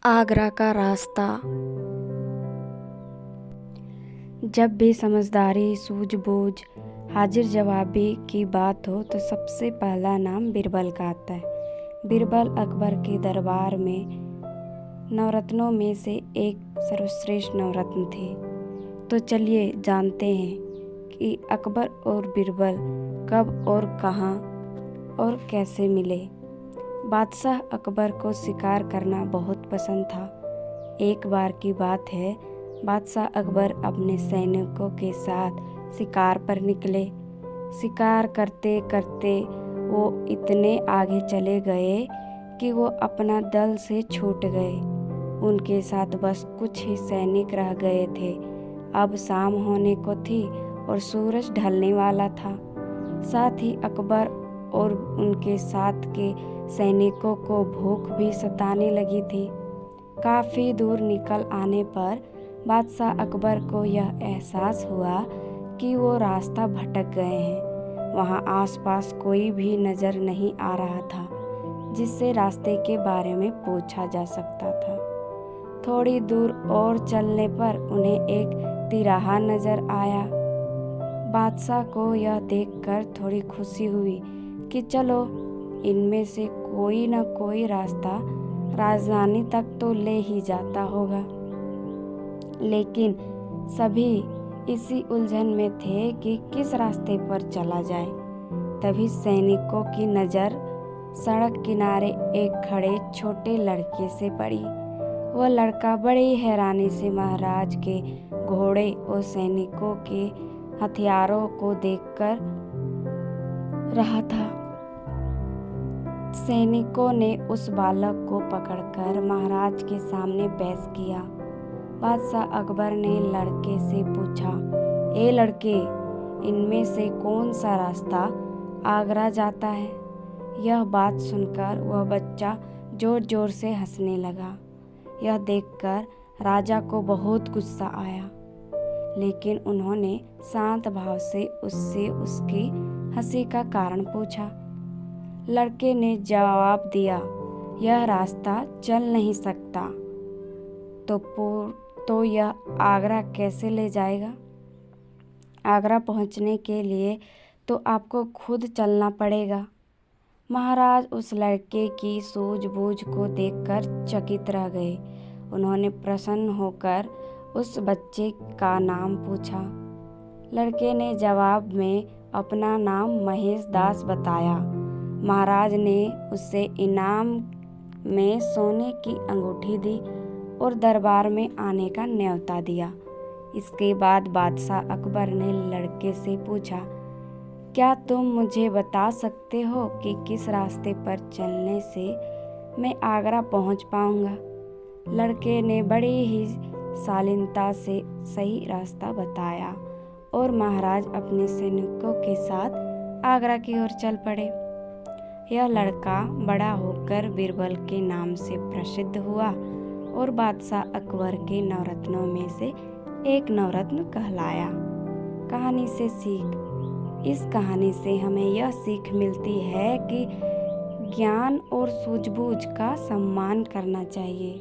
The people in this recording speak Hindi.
आगरा का रास्ता। जब भी समझदारी, सूझबूझ, हाजिर जवाबी की बात हो तो सबसे पहला नाम बीरबल का आता है। बीरबल अकबर के दरबार में नवरत्नों में से एक सर्वश्रेष्ठ नवरत्न थे। तो चलिए जानते हैं कि अकबर और बीरबल कब और कहाँ और कैसे मिले। बादशाह अकबर को शिकार करना बहुत पसंद था। एक बार की बात है, बादशाह अकबर अपने सैनिकों के साथ शिकार पर निकले। शिकार करते करते वो इतने आगे चले गए कि वो अपना दल से छूट गए। उनके साथ बस कुछ ही सैनिक रह गए थे। अब शाम होने को थी और सूरज ढलने वाला था। साथ ही अकबर और उनके साथ के सैनिकों को भूख भी सताने लगी थी। काफ़ी दूर निकल आने पर बादशाह अकबर को यह एहसास हुआ कि वो रास्ता भटक गए हैं। वहाँ आसपास कोई भी नज़र नहीं आ रहा था जिससे रास्ते के बारे में पूछा जा सकता था। थोड़ी दूर और चलने पर उन्हें एक तिराहा नज़र आया। बादशाह को यह देखकर थोड़ी खुशी हुई कि चलो इनमें से कोई न कोई रास्ता राजधानी तक तो ले ही जाता होगा। लेकिन सभी इसी उलझन में थे कि किस रास्ते पर चला जाए। तभी सैनिकों की नज़र सड़क किनारे एक खड़े छोटे लड़के से पड़ी। वह लड़का बड़ी हैरानी से महाराज के घोड़े और सैनिकों के हथियारों को देखकर रहा था। सैनिकों ने उस बालक को पकड़कर महाराज के सामने पेश किया। बादशाह अकबर ने लड़के से पूछा, ए लड़के, इनमें से कौन सा रास्ता आगरा जाता है? यह बात सुनकर वह बच्चा जोर जोर से हंसने लगा। यह देखकर राजा को बहुत गुस्सा आया, लेकिन उन्होंने शांत भाव से उससे उसकी हंसी का कारण पूछा। लड़के ने जवाब दिया, यह रास्ता चल नहीं सकता तो यह आगरा कैसे ले जाएगा? आगरा पहुंचने के लिए तो आपको खुद चलना पड़ेगा। महाराज उस लड़के की सूझबूझ को देखकर चकित रह गए। उन्होंने प्रसन्न होकर उस बच्चे का नाम पूछा। लड़के ने जवाब में अपना नाम महेश दास बताया। महाराज ने उसे इनाम में सोने की अंगूठी दी और दरबार में आने का न्योता दिया। इसके बाद बादशाह अकबर ने लड़के से पूछा, क्या तुम मुझे बता सकते हो कि किस रास्ते पर चलने से मैं आगरा पहुंच पाऊंगा? लड़के ने बड़ी ही शालीनता से सही रास्ता बताया और महाराज अपने सैनिकों के साथ आगरा की ओर चल पड़े। यह लड़का बड़ा होकर बीरबल के नाम से प्रसिद्ध हुआ और बादशाह अकबर के नवरत्नों में से एक नवरत्न कहलाया। कहानी से सीख। इस कहानी से हमें यह सीख मिलती है कि ज्ञान और सूझबूझ का सम्मान करना चाहिए।